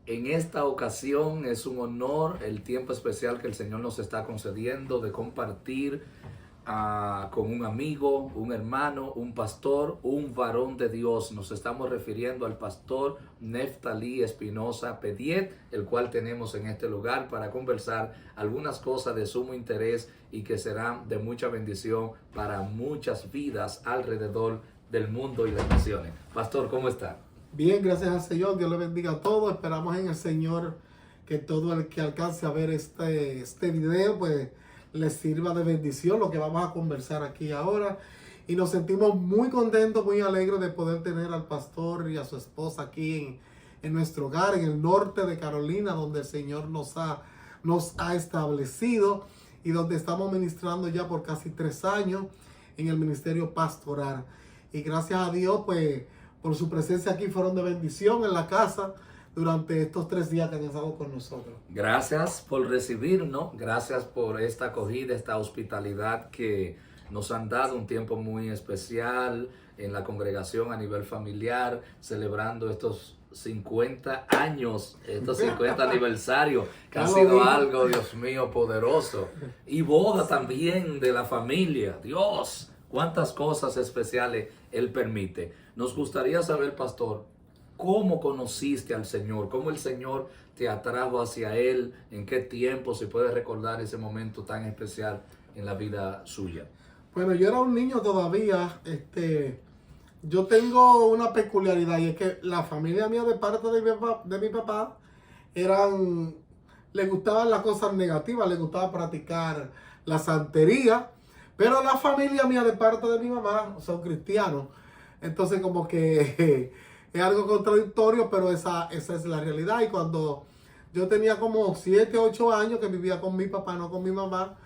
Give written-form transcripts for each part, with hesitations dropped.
En esta ocasión es un honor el tiempo especial que el Señor nos está concediendo de compartir con un amigo, un hermano, un pastor, un varón de Dios. Nos estamos refiriendo al pastor Neftalí Espinosa Pediet, el cual tenemos en este lugar para conversar algunas cosas de sumo interés y que serán de mucha bendición para muchas vidas alrededor del mundo y las naciones. Pastor, ¿cómo está? Bien, gracias al Señor. Dios le bendiga a todos. Esperamos en el Señor que todo el que alcance a ver este video, pues les sirva de bendición lo que vamos a conversar aquí ahora. Y nos sentimos muy contentos, muy alegres de poder tener al pastor y a su esposa aquí en nuestro hogar, en el norte de Carolina, donde el Señor nos ha establecido y donde estamos ministrando ya por casi 3 años en el ministerio pastoral. Y gracias a Dios, pues, por su presencia aquí fueron de bendición en la casa durante estos 3 días que han estado con nosotros. Gracias por recibirnos, gracias por esta acogida, esta hospitalidad que nos han dado, un tiempo muy especial en la congregación a nivel familiar, celebrando estos 50 años, estos 50 aniversarios, que ha sido algo, Dios mío, poderoso. Y boda también de la familia, Dios, cuántas cosas especiales Él permite. Nos gustaría saber, pastor, ¿cómo conociste al Señor? ¿Cómo el Señor te atrajo hacia Él? ¿En qué tiempo? Si puedes recordar ese momento tan especial en la vida suya. Bueno, yo era un niño todavía. Yo tengo una peculiaridad y es que la familia mía de parte de mi papá le gustaban las cosas negativas, le gustaba practicar la santería, pero la familia mía de parte de mi mamá son cristianos. Entonces como que es algo contradictorio, pero esa es la realidad. Y cuando yo tenía como 7, 8 años que vivía con mi papá, no con mi mamá,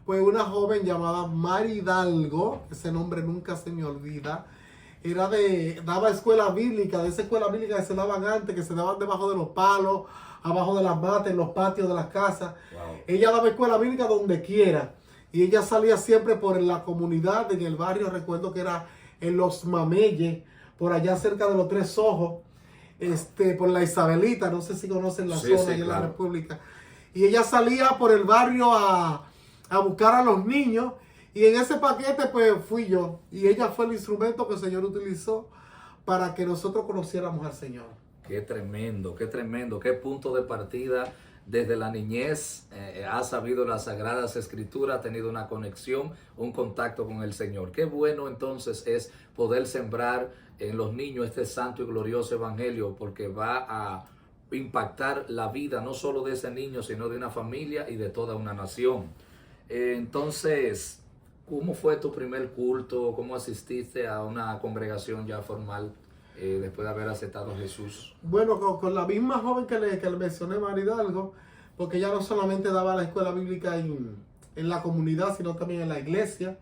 pues una joven llamada Mari Hidalgo, ese nombre nunca se me olvida, daba escuela bíblica, de esa escuela bíblica que se daban antes, que se daban debajo de los palos, abajo de las matas, en los patios de las casas. Wow. Ella daba escuela bíblica donde quiera. Y ella salía siempre por la comunidad, en el barrio, recuerdo que era en Los Mameyes, por allá cerca de los Tres Ojos, por la Isabelita, no sé si conocen la zona, en la República. Y ella salía por el barrio a buscar a los niños, y en ese paquete pues fui yo, y ella fue el instrumento que el Señor utilizó para que nosotros conociéramos al Señor. Qué tremendo, qué punto de partida. Desde la niñez ha sabido las Sagradas Escrituras, ha tenido una conexión, un contacto con el Señor. Qué bueno entonces es poder sembrar en los niños este santo y glorioso evangelio, porque va a impactar la vida no solo de ese niño, sino de una familia y de toda una nación. Entonces, ¿cómo fue tu primer culto? ¿Cómo asististe a una congregación ya formal después de haber aceptado a Jesús? Bueno, con la misma joven que le mencioné, Mari Hidalgo, porque ella no solamente daba la escuela bíblica en la comunidad, sino también en la iglesia.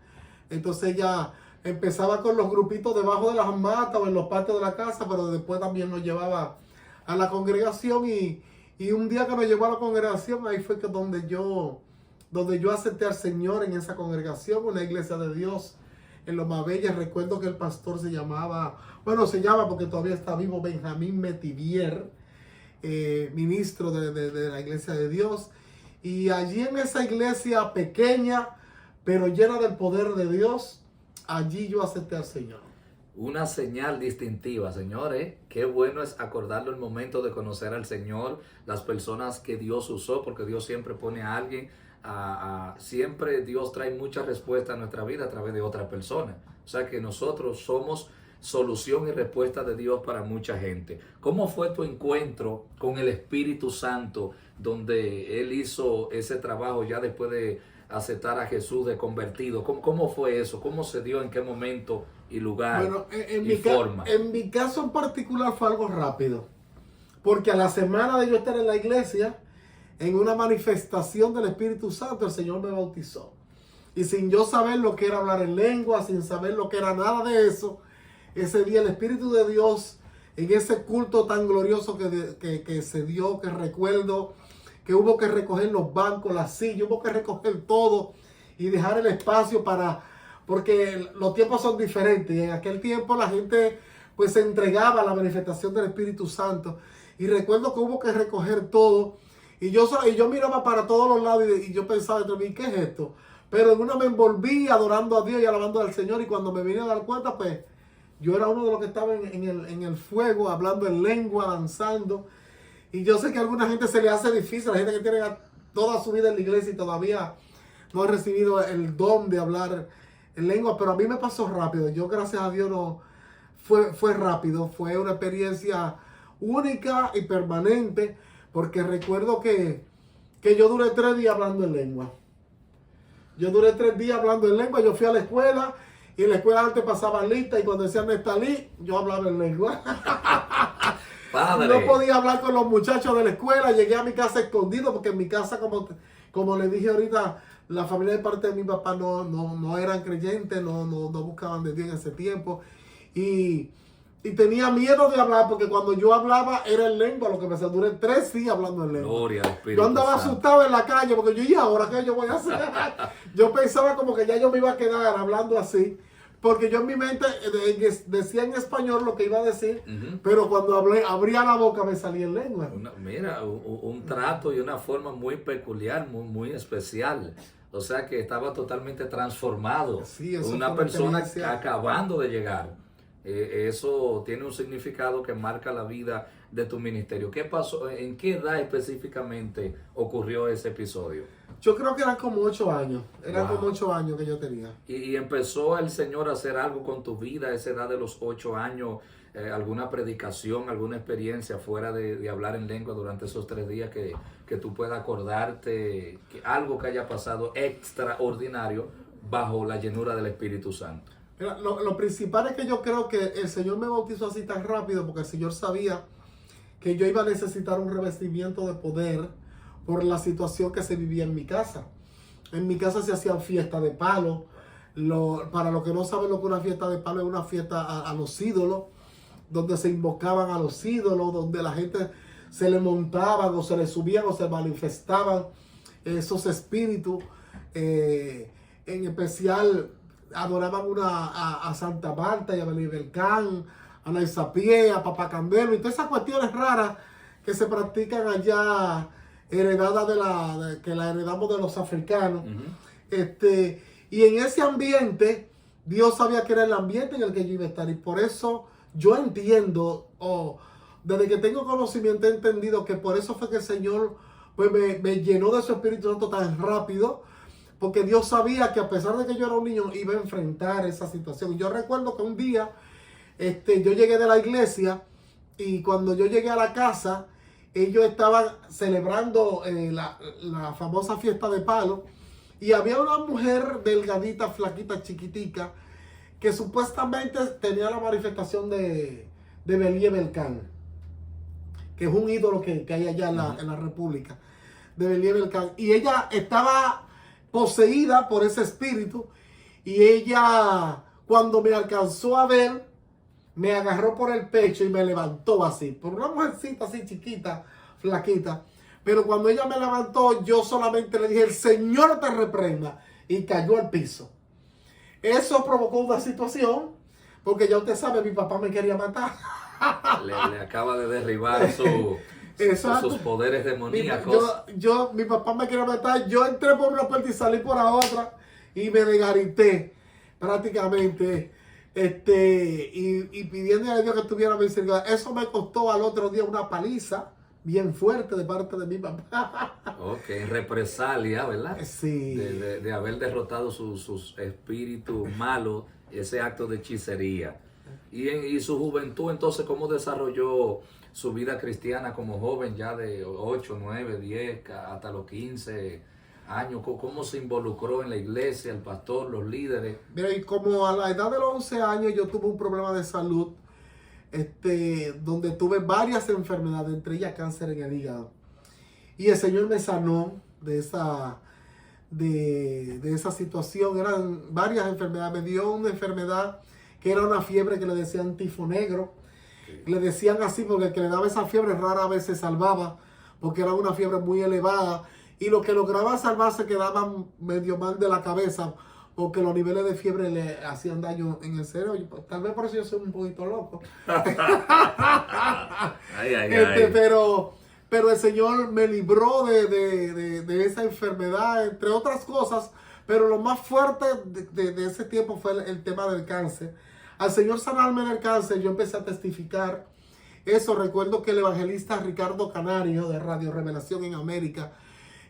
Entonces ella empezaba con los grupitos debajo de las matas o en los patios de la casa, pero después también nos llevaba a la congregación, y un día que nos llevó a la congregación, ahí fue que donde yo acepté al Señor en esa congregación, una iglesia de Dios en Loma Bella. Recuerdo que el pastor se llama porque todavía está vivo, Benjamín Metivier, ministro de la iglesia de Dios. Y allí en esa iglesia pequeña, pero llena del poder de Dios, allí yo acepté al Señor. Una señal distintiva, señores. Qué bueno es acordarlo el momento de conocer al Señor, las personas que Dios usó, porque Dios siempre pone a alguien, siempre Dios trae muchas respuestas a nuestra vida a través de otra persona. O sea que nosotros somos solución y respuesta de Dios para mucha gente. ¿Cómo fue tu encuentro con el Espíritu Santo, donde Él hizo ese trabajo ya después de aceptar a Jesús de convertido? ¿Cómo fue eso? ¿Cómo se dio? ¿En qué momento y lugar? Bueno, forma? En mi caso en particular fue algo rápido, porque a la semana de yo estar en la iglesia, en una manifestación del Espíritu Santo, el Señor me bautizó. Y sin yo saber lo que era hablar en lengua, sin saber lo que era nada de eso, ese día el Espíritu de Dios, en ese culto tan glorioso que se dio, que recuerdo, que hubo que recoger los bancos, las sillas, hubo que recoger todo y dejar el espacio porque los tiempos son diferentes. Y en aquel tiempo la gente pues se entregaba a la manifestación del Espíritu Santo. Y recuerdo que hubo que recoger todo. Y yo miraba para todos los lados y yo pensaba dentro de mí, ¿qué es esto? Pero en una me envolví adorando a Dios y alabando al Señor. Y cuando me vine a dar cuenta, pues yo era uno de los que estaba en el fuego, hablando en lengua, danzando. Y yo sé que a alguna gente se le hace difícil, la gente que tiene toda su vida en la iglesia y todavía no ha recibido el don de hablar en lengua, pero a mí me pasó rápido. Yo, gracias a Dios, no fue rápido. Fue una experiencia única y permanente, porque recuerdo que yo duré 3 días hablando en lengua. Yo duré 3 días hablando en lengua. Yo fui a la escuela y en la escuela antes pasaban lista y cuando decían Nestalí, yo hablaba en lengua. Padre. No podía hablar con los muchachos de la escuela. Llegué a mi casa escondido porque en mi casa, como le dije ahorita, la familia de parte de mi papá no eran creyentes, no buscaban de Dios en ese tiempo. Y tenía miedo de hablar porque cuando yo hablaba era en lengua, lo que me duré 3 días hablando en lengua. Gloria al Espíritu Yo andaba Santo. asustado en la calle porque ¿y ahora qué yo voy a hacer? Yo pensaba como que ya yo me iba a quedar hablando así. Porque yo en mi mente decía en español lo que iba a decir, pero cuando abría la boca me salía en lengua. Mira, un trato y una forma muy peculiar, muy especial. O sea que estaba totalmente transformado. Sí, eso una fue persona experiencia. acabando de llegar. Eso tiene un significado que marca la vida de tu ministerio. ¿Qué pasó? ¿En qué edad específicamente ocurrió ese episodio? Yo creo que eran como 8 años. Eran Wow. como 8 años que yo tenía. Y empezó el Señor a hacer algo con tu vida a esa edad de los 8 años, alguna predicación, alguna experiencia fuera de hablar en lengua durante esos 3 días que tú puedas acordarte, algo que haya pasado extraordinario bajo la llenura del Espíritu Santo. Mira, lo principal es que yo creo que el Señor me bautizó así tan rápido porque el Señor sabía que yo iba a necesitar un revestimiento de poder por la situación que se vivía en mi casa. En mi casa se hacían fiestas de palo. Para los que no saben lo que es una fiesta de palo, es una fiesta a los ídolos, donde se invocaban a los ídolos, donde la gente se le montaban o se le subían o se manifestaban esos espíritus. En especial adoraban a Santa Marta y a Belibelcán, a Naisapie, a Papá Candelo y todas esas cuestiones raras que se practican allá, heredadas que la heredamos de los africanos. Y en ese ambiente, Dios sabía que era el ambiente en el que yo iba a estar. Y por eso yo entiendo, desde que tengo conocimiento, he entendido que por eso fue que el Señor pues, me llenó de su Espíritu Santo tan rápido. Porque Dios sabía que a pesar de que yo era un niño, iba a enfrentar esa situación. Yo recuerdo que un día yo llegué de la iglesia y cuando yo llegué a la casa, ellos estaban celebrando la famosa fiesta de palo y había una mujer delgadita, flaquita, chiquitica, que supuestamente tenía la manifestación de Believelcán, que es un ídolo que hay allá en la República, de Believelcán. Y ella estaba poseída por ese espíritu y ella, cuando me alcanzó a ver, me agarró por el pecho y me levantó así, por una mujercita así chiquita, flaquita. Pero cuando ella me levantó, yo solamente le dije, el Señor te reprenda, y cayó al piso. Eso provocó una situación, porque ya usted sabe, mi papá me quería matar. Le acaba de derribar sus poderes demoníacos. Mi papá me quería matar, yo entré por una puerta y salí por la otra, y me desgarité prácticamente. Y pidiendo a Dios que tuviera misericordia. Eso me costó al otro día una paliza bien fuerte de parte de mi papá. Ok, represalia, ¿verdad? Sí. De haber derrotado sus espíritus malos, ese acto de hechicería. Y su juventud, entonces, ¿cómo desarrolló su vida cristiana como joven ya de 8, 9, 10, hasta los 15 años? ¿Cómo se involucró en la iglesia, el pastor, los líderes? Mira, y como a la edad de los 11 años yo tuve un problema de salud, donde tuve varias enfermedades, entre ellas cáncer en el hígado. Y el Señor me sanó de esa situación. Eran varias enfermedades. Me dio una enfermedad que era una fiebre que le decían tifo negro. Le decían así porque el que le daba esa fiebre rara vez se salvaba, porque era una fiebre muy elevada. Y los que lograban salvarse quedaban medio mal de la cabeza, o que los niveles de fiebre le hacían daño en el cerebro. Pues, tal vez por eso yo soy un poquito loco. Pero el Señor me libró de esa enfermedad, entre otras cosas. Pero lo más fuerte de ese tiempo fue el tema del cáncer. Al Señor sanarme del cáncer, yo empecé a testificar eso. Recuerdo que el evangelista Ricardo Canario, de Radio Revelación en América,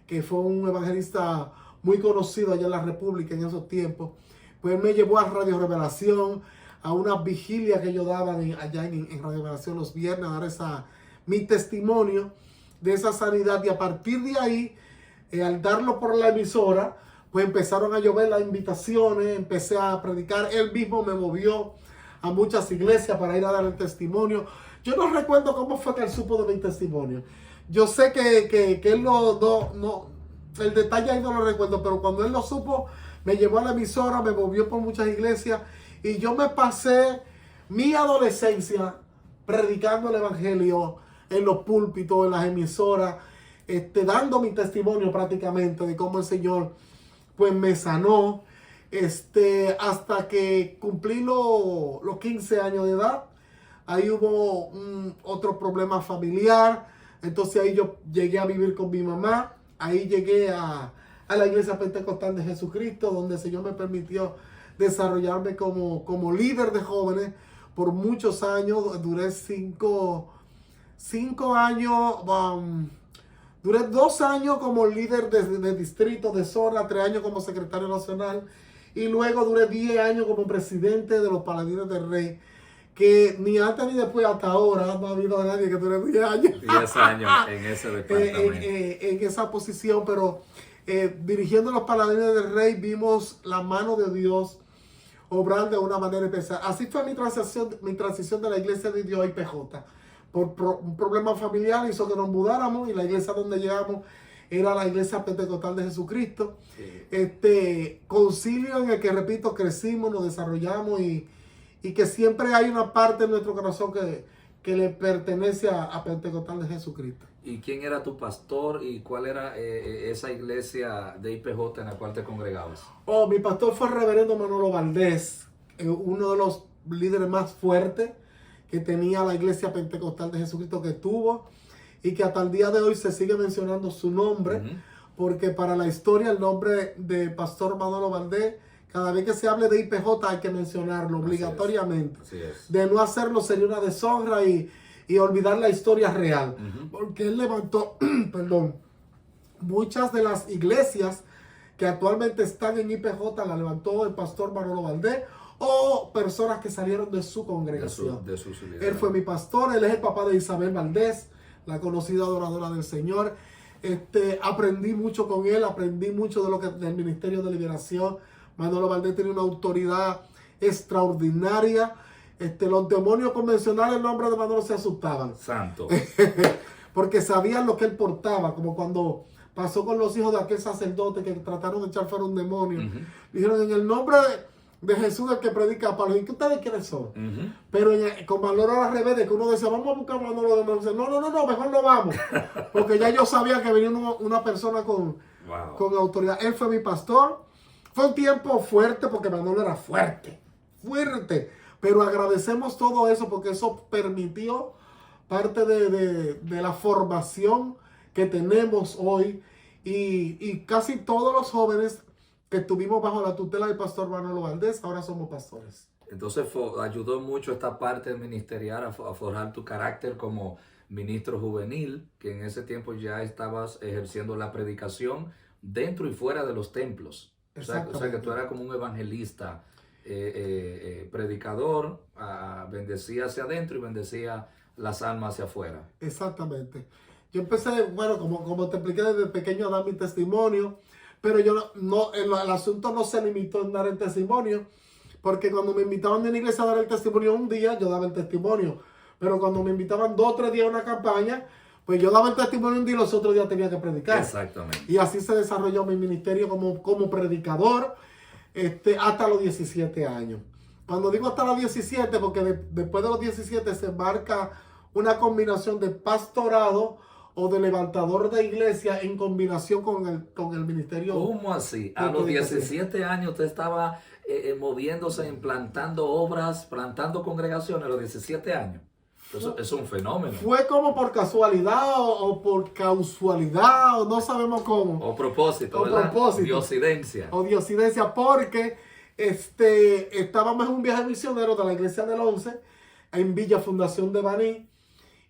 que fue un evangelista muy conocido allá en la República en esos tiempos, pues me llevó a Radio Revelación, a una vigilia que ellos daban allá en Radio Revelación los viernes, a dar mi testimonio de esa sanidad. Y a partir de ahí, al darlo por la emisora, pues empezaron a llover las invitaciones, empecé a predicar. Él mismo me movió a muchas iglesias para ir a dar el testimonio. Yo no recuerdo cómo fue que él supo de mi testimonio. Yo sé que él no, el detalle ahí no lo recuerdo, pero cuando él lo supo, me llevó a la emisora, me movió por muchas iglesias y yo me pasé mi adolescencia predicando el evangelio en los púlpitos, en las emisoras, dando mi testimonio prácticamente de cómo el Señor pues me sanó, hasta que cumplí los 15 años de edad. Ahí hubo otro problema familiar, entonces ahí yo llegué a vivir con mi mamá. Ahí llegué a la Iglesia Pentecostal de Jesucristo, donde el Señor me permitió desarrollarme como líder de jóvenes por muchos años. Duré 5 años, duré 2 años como líder de distrito, de zona, 3 años como secretario nacional, y luego duré 10 años como presidente de los Paladines del Rey, que ni antes ni después, hasta ahora, no ha habido nadie que dure 10 años. 10 años en ese departamento. En esa posición, pero dirigiendo los Paladines del Rey vimos la mano de Dios obrar de una manera especial. Así fue mi transición de la Iglesia de Dios a IPJ. Por un problema familiar hizo que nos mudáramos y la iglesia donde llegamos era la Iglesia Pentecostal de Jesucristo. Sí. Concilio en el que, repito, crecimos, nos desarrollamos y que siempre hay una parte de nuestro corazón que le pertenece a Pentecostal de Jesucristo. ¿Y quién era tu pastor y cuál era esa iglesia de IPJ en la cual te congregabas? Mi pastor fue el reverendo Manolo Valdés, uno de los líderes más fuertes que tenía la Iglesia Pentecostal de Jesucristo, que tuvo, y que hasta el día de hoy se sigue mencionando su nombre, porque para la historia el nombre de Pastor Manolo Valdés, cada vez que se hable de IPJ hay que mencionarlo obligatoriamente. Así es. De no hacerlo sería una deshonra y olvidar la historia real. Porque él levantó, muchas de las iglesias que actualmente están en IPJ la levantó el Pastor Manolo Valdés, o personas que salieron de su congregación. Él fue mi pastor, él es el papá de Isabel Valdés, la conocida adoradora del Señor. Aprendí mucho con él, aprendí mucho del Ministerio de Liberación. Manolo Valdés tiene una autoridad extraordinaria. Los demonios convencionales, el nombre de Manolo, se asustaban. Santo. Porque sabían lo que él portaba, como cuando pasó con los hijos de aquel sacerdote que trataron de echar fuera un demonio. Dijeron, en el nombre de Jesús, el que predica para los, ¿y qué ustedes quiénes son? Pero con Manolo era al revés, de que uno decía, vamos a buscar a Manolo de Manolo. No, mejor no vamos. Porque ya yo sabía que venía una persona con autoridad. Él fue mi pastor. Fue un tiempo fuerte porque Manolo era fuerte. Pero agradecemos todo eso porque eso permitió parte de la formación que tenemos hoy. Y casi todos los jóvenes que estuvimos bajo la tutela del pastor Manolo Valdés, ahora somos pastores. Entonces ayudó mucho esta parte ministerial a forjar tu carácter como ministro juvenil, que en ese tiempo ya estabas ejerciendo la predicación dentro y fuera de los templos. O sea que tú eras como un evangelista, predicador, bendecía hacia adentro y bendecía las almas hacia afuera. Exactamente. Yo empecé, bueno, como te expliqué desde pequeño, a dar mi testimonio. Pero el asunto no se limitó en dar el testimonio, porque cuando me invitaban de la iglesia a dar el testimonio un día, yo daba el testimonio. Pero cuando me invitaban 2 o 3 días a una campaña, pues yo daba el testimonio un día y los otros días tenía que predicar. Exactamente. Y así se desarrolló mi ministerio como predicador hasta los 17 años. Cuando digo hasta los 17, porque después de los 17 se marca una combinación de pastorado o de levantador de iglesia en combinación con el ministerio. ¿Cómo así? A los 17 años usted estaba moviéndose, implantando obras, plantando congregaciones a los 17 años. Eso es un fenómeno. Fue como por casualidad o por causalidad, o no sabemos cómo. O propósito, O ¿verdad? propósito. Diosidencia. O diosidencia, porque estábamos en un viaje misionero de la iglesia del 11 en Villa Fundación de Baní,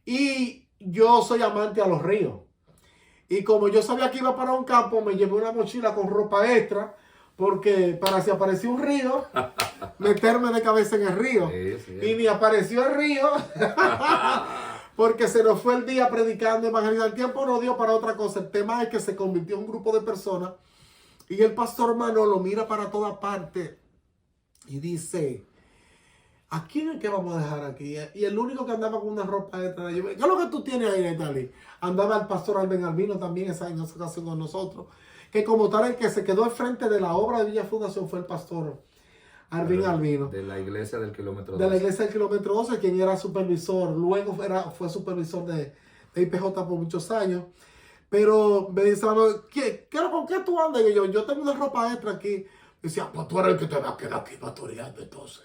y yo soy amante a los ríos. Y como yo sabía que iba para un campo, me llevé una mochila con ropa extra, porque para si aparecía un río, meterme de cabeza en el río. Sí, sí. Y ni apareció el río, porque se nos fue el día predicando, evangelizando. El tiempo no dio para otra cosa. El tema es que se convirtió en un grupo de personas, y el pastor Manolo mira para toda parte y dice: ¿a quién es que vamos a dejar aquí? Y el único que andaba con una ropa extra, ¿qué es lo que tú tienes ahí, Natalie? Andaba el pastor Alben Albino también en esa ocasión con nosotros, que como tal el que se quedó al frente de la obra de Villa Fundación fue el pastor Alben Albino. De la iglesia del kilómetro 12. De la iglesia del kilómetro 12, quien era supervisor, luego fue supervisor de IPJ por muchos años. Pero me dice: ¿con qué tú andas? Y yo tengo una ropa extra aquí. Y decía: pues tú eres el que te va a quedar aquí pastoreando entonces.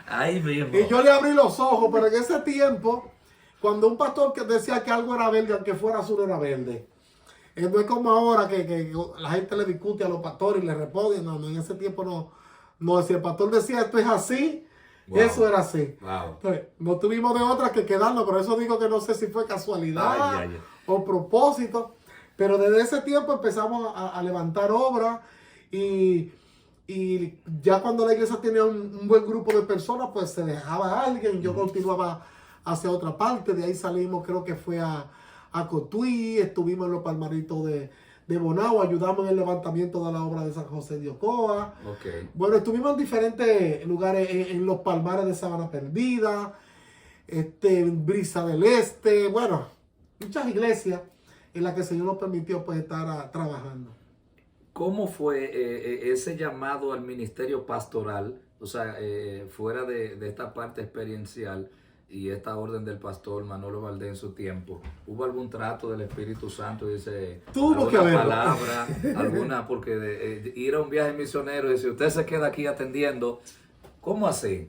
Ahí mismo. Y yo le abrí los ojos, pero en ese tiempo, cuando un pastor que decía que algo era verde, aunque fuera azul, era verde. No es como ahora que la gente le discute a los pastores y le responde. No, en ese tiempo no. Si el pastor decía esto es así, wow, eso era así. Wow. Entonces, no tuvimos de otra que quedarnos, por eso digo que no sé si fue casualidad o propósito. Pero desde ese tiempo empezamos a levantar obras, y ya cuando la iglesia tenía un buen grupo de personas, pues se dejaba a alguien, yo continuaba hacia otra parte. De ahí salimos, creo que fue a Cotuí, estuvimos en los Palmaritos de Bonao, ayudamos en el levantamiento de la obra de San José de Ocoa. Okay. Bueno, estuvimos en diferentes lugares, en los Palmares de Sabana Perdida, en Brisa del Este, bueno, muchas iglesias en las que el Señor nos permitió pues estar trabajando. ¿Cómo fue ese llamado al ministerio pastoral? O sea, fuera de esta parte experiencial y esta orden del pastor Manolo Valdés en su tiempo, ¿hubo algún trato del Espíritu Santo? Dice, tuvo que alguna haberlo. Palabra, alguna, porque ir a un viaje misionero y decir, usted se queda aquí atendiendo, ¿cómo así?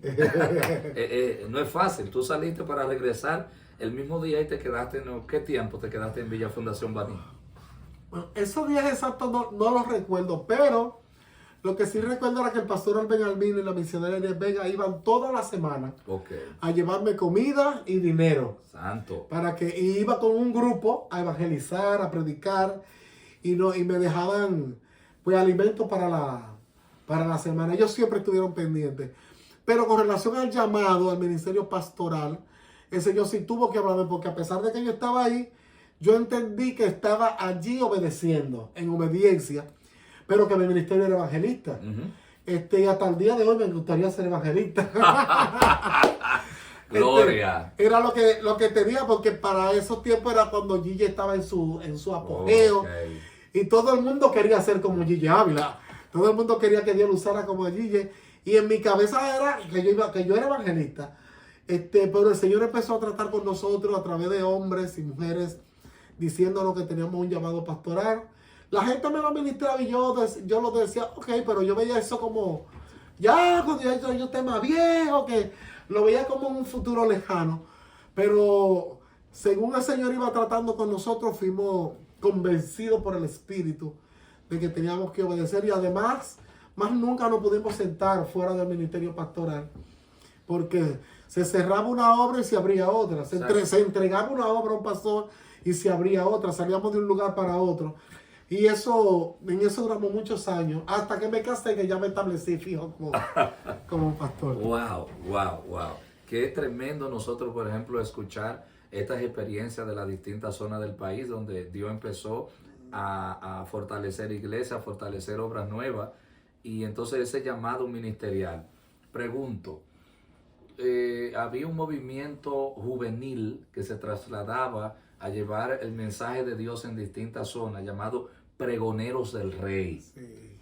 No es fácil. Tú saliste para regresar el mismo día y te quedaste, ¿qué tiempo te quedaste en Villa Fundación Baní? Bueno, esos días exactos no los recuerdo, pero lo que sí recuerdo era que el pastor Alben Albino y la misionera Inés Vega iban toda la semana a llevarme comida y dinero. Santo. Y iba con un grupo a evangelizar, a predicar, y me dejaban pues alimentos para la semana. Ellos siempre estuvieron pendientes. Pero con relación al llamado al ministerio pastoral, el Señor sí tuvo que hablarme, porque a pesar de que yo estaba ahí, yo entendí que estaba allí obedeciendo, en obediencia, pero que mi ministerio era evangelista. Y hasta el día de hoy me gustaría ser evangelista. Gloria. Era lo que tenía, porque para esos tiempos era cuando Gigi estaba en su apogeo. Okay. Y todo el mundo quería ser como Gigi Ávila. Todo el mundo quería que Dios lo usara como Gigi. Y en mi cabeza era que yo era evangelista. Pero el Señor empezó a tratar con nosotros a través de hombres y mujeres, diciéndonos que teníamos un llamado pastoral. La gente me lo ministraba y yo lo decía, ok, pero yo veía eso como, ya cuando yo esté más viejo, que lo veía como un futuro lejano. Pero según el Señor iba tratando con nosotros, fuimos convencidos por el Espíritu de que teníamos que obedecer, y además, más nunca nos pudimos sentar fuera del ministerio pastoral, porque se cerraba una obra y se abría otra. Se entregaba una obra a un pastor y se abría otra. Salíamos de un lugar para otro. Y en eso duramos muchos años, hasta que me casé, que ya me establecí fijo como pastor. Wow. Qué tremendo nosotros, por ejemplo, escuchar estas experiencias de las distintas zonas del país, donde Dios empezó a fortalecer iglesias, a fortalecer obras nuevas, y entonces ese llamado ministerial. Pregunto, había un movimiento juvenil que se trasladaba a llevar el mensaje de Dios en distintas zonas, llamado Pregoneros del Rey. Sí.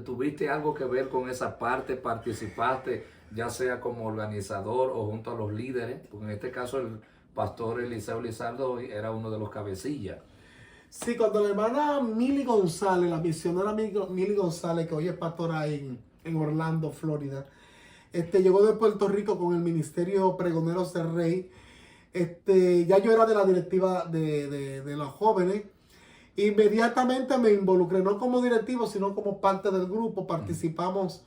¿Tuviste algo que ver con esa parte? ¿Participaste ya sea como organizador o junto a los líderes? Porque en este caso el Pastor Eliseo Lizardo era uno de los cabecillas. Sí, cuando la hermana Mili González, la misionera Mili González, que hoy es pastora en Orlando, Florida, llegó de Puerto Rico con el ministerio Pregoneros del Rey. Ya yo era de la directiva de los jóvenes. Inmediatamente me involucré, no como directivo, sino como parte del grupo. Participamos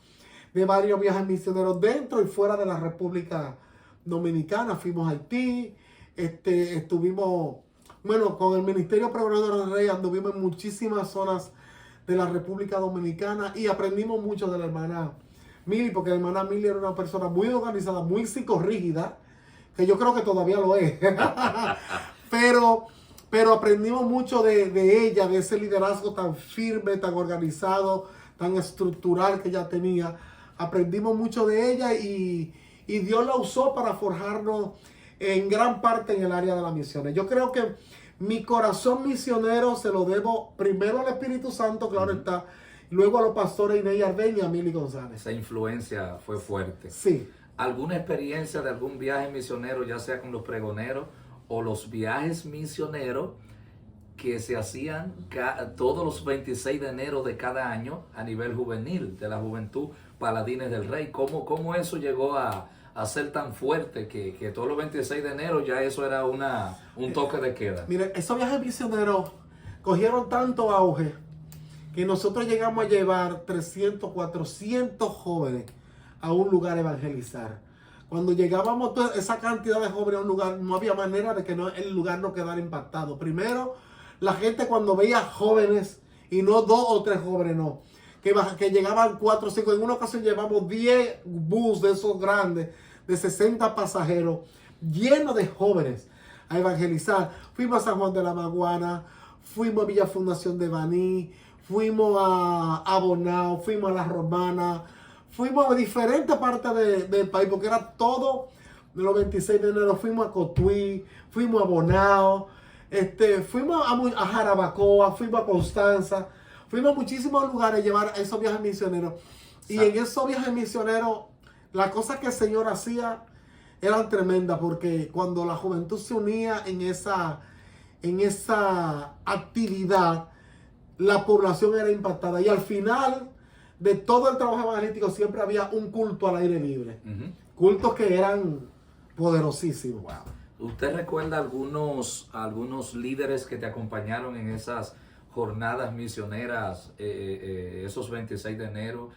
de varios viajes misioneros dentro y fuera de la República Dominicana. Fuimos a Haití, estuvimos, bueno, con el Ministerio Pregonador del Rey anduvimos en muchísimas zonas de la República Dominicana y aprendimos mucho de la hermana Mili, porque la hermana Mili era una persona muy organizada, muy psicorrígida, que yo creo que todavía lo es. pero aprendimos mucho de ella, de ese liderazgo tan firme, tan organizado, tan estructural que ella tenía. Aprendimos mucho de ella y Dios la usó para forjarnos en gran parte en el área de las misiones. Yo creo que mi corazón misionero se lo debo primero al Espíritu Santo, claro está, luego a los pastores Inés Arden y a Mili González. Esa influencia fue fuerte. Sí. ¿Alguna experiencia de algún viaje misionero, ya sea con los pregoneros o los viajes misioneros que se hacían todos los 26 de enero de cada año a nivel juvenil, de la juventud Paladines del Rey? ¿Cómo eso llegó a ser tan fuerte que todos los 26 de enero ya eso era un toque de queda? Mire, esos viajes misioneros cogieron tanto auge que nosotros llegamos a llevar 300, 400 jóvenes a un lugar a evangelizar. Cuando llegábamos toda esa cantidad de jóvenes a un lugar, no había manera de que el lugar no quedara impactado. Primero, la gente cuando veía jóvenes, y no 2 o 3 jóvenes, no, que llegaban 4 o 5, en una ocasión llevamos 10 bus de esos grandes, de 60 pasajeros, llenos de jóvenes a evangelizar. Fuimos a San Juan de la Maguana, fuimos a Villa Fundación de Baní, fuimos a Bonao, fuimos a La Romana, fuimos a diferentes partes del país, porque era todo de los 26 de enero. Fuimos a Cotuí, fuimos a Bonao, fuimos a Jarabacoa, fuimos a Constanza, fuimos a muchísimos lugares a llevar esos viajes misioneros. Y en esos viajes misioneros, las cosas que el Señor hacía eran tremendas, porque cuando la juventud se unía en esa actividad, la población era impactada. Y al final de todo el trabajo evangelístico siempre había un culto al aire libre. Cultos que eran poderosísimos. Wow. ¿Usted recuerda algunos líderes que te acompañaron en esas jornadas misioneras, esos 26 de enero?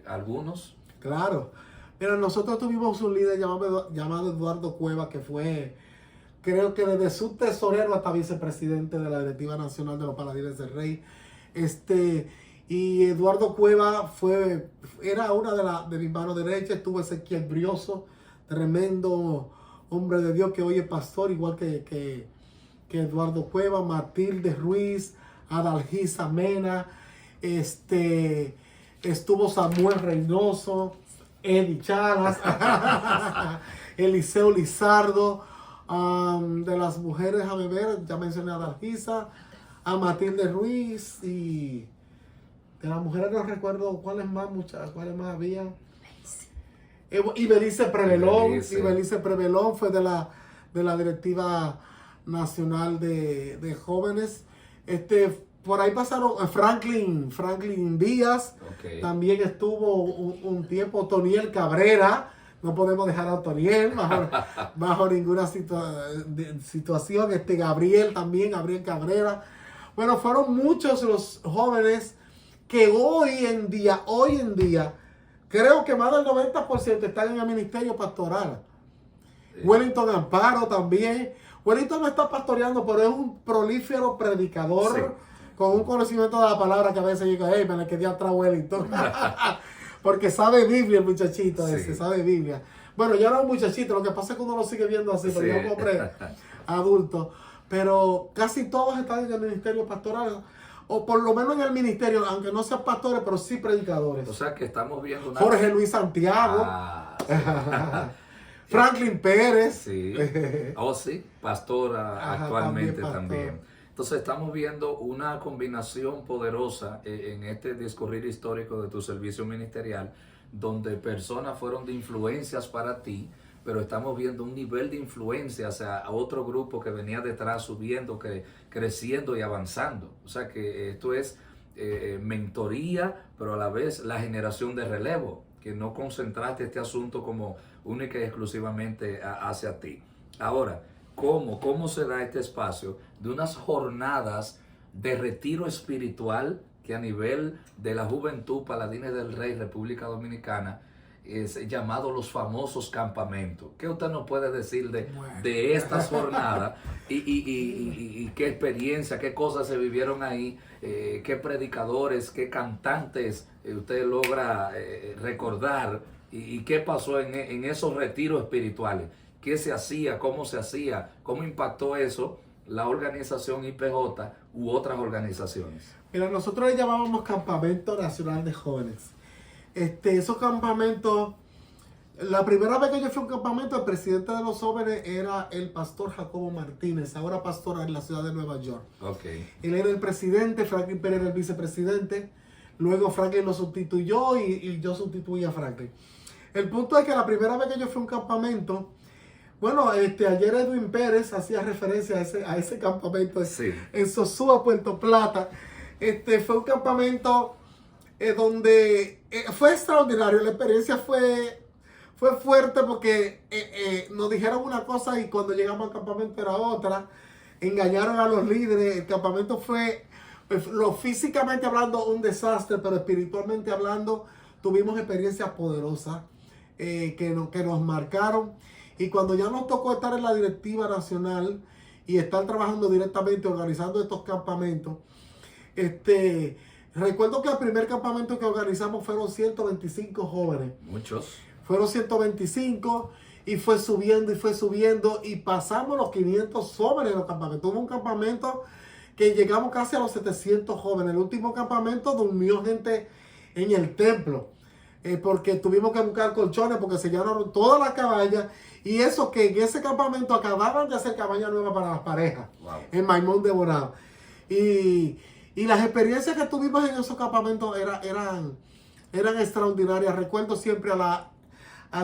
¿Algunos? Claro. Mira, nosotros tuvimos un líder llamado Eduardo Cueva, que fue, creo que desde su tesorero hasta vicepresidente de la Directiva Nacional de los Paladines del Rey. Y Eduardo Cueva era una de mis manos derechas. Estuvo Ezequiel Brioso, tremendo hombre de Dios que hoy es pastor, igual que Eduardo Cueva. Matilde Ruiz, Adalgisa Mena, estuvo Samuel Reynoso, Eddie Chalas, Eliseo Lizardo. De las mujeres, a ver, ya mencioné a Adalgisa, a Matilde Ruiz, y de las mujeres no recuerdo cuáles más había. Y Belice Prevelón fue de la Directiva Nacional de Jóvenes. Por ahí pasaron Franklin Díaz, okay. También estuvo un tiempo Toniel Cabrera. No podemos dejar a Otoniel bajo ninguna situación. Gabriel Cabrera. Bueno, fueron muchos los jóvenes que hoy en día, creo que más del 90% están en el ministerio pastoral. Sí. Wellington Amparo también. Wellington no está pastoreando, pero es un prolífero predicador, sí, con un conocimiento de la palabra que a veces digo, hey, me le quedé atrás Wellington. Porque sabe Biblia el muchachito ese, sí, sabe Biblia. Bueno, ya no es un muchachito, lo que pasa es que uno lo sigue viendo así, pero sí, yo hombre adulto. Pero casi todos están en el ministerio pastoral, o por lo menos en el ministerio, aunque no sean pastores, pero sí predicadores. O sea que estamos viendo Jorge Luis Santiago. Sí. Franklin Pérez. Sí. Oh, sí, pastora actualmente también. Entonces estamos viendo una combinación poderosa en este discurrir histórico de tu servicio ministerial, donde personas fueron de influencias para ti, pero estamos viendo un nivel de influencia hacia otro grupo que venía detrás subiendo, creciendo y avanzando. O sea que esto es mentoría, pero a la vez la generación de relevo, que no concentraste este asunto como única y exclusivamente hacia ti. Ahora, ¿cómo se da este espacio de unas jornadas de retiro espiritual que a nivel de la Juventud Paladines del Rey, República Dominicana, es llamado los famosos campamentos? ¿Qué usted nos puede decir de estas jornadas y qué experiencia, qué cosas se vivieron ahí, qué predicadores, qué cantantes usted logra recordar y qué pasó en esos retiros espirituales? ¿Qué se hacía? ¿Cómo se hacía? ¿Cómo impactó eso la organización IPJ u otras organizaciones? Mira, nosotros le llamábamos Campamento Nacional de Jóvenes. Esos campamentos, la primera vez que yo fui a un campamento, el presidente de los jóvenes era el pastor Jacobo Martínez, ahora pastor en la ciudad de Nueva York. Okay. Él era el presidente, Franklin Pérez era el vicepresidente, luego Franklin lo sustituyó y yo sustituí a Franklin. El punto es que la primera vez que yo fui a un campamento, bueno, ayer Edwin Pérez hacía referencia a ese campamento Sí. en Sosúa, Puerto Plata. Fue un campamento donde fue extraordinario. La experiencia fue fuerte porque nos dijeron una cosa y cuando llegamos al campamento era otra. Engañaron a los líderes. El campamento fue, físicamente hablando, un desastre, pero espiritualmente hablando, tuvimos experiencias poderosas que nos marcaron. Y cuando ya nos tocó estar en la directiva nacional y estar trabajando directamente, organizando estos campamentos, recuerdo que el primer campamento que organizamos fueron 125 jóvenes. Muchos. Fueron 125 y fue subiendo y pasamos los 500 jóvenes en los campamentos. Hubo un campamento que llegamos casi a los 700 jóvenes. El último campamento durmió gente en el templo. Porque tuvimos que buscar colchones porque se llenaron todas las cabañas y eso que en ese campamento acababan de hacer cabaña nueva para las parejas. Wow. En Maimón de Bonao. Y las experiencias que tuvimos en esos campamentos eran extraordinarias. Recuerdo siempre a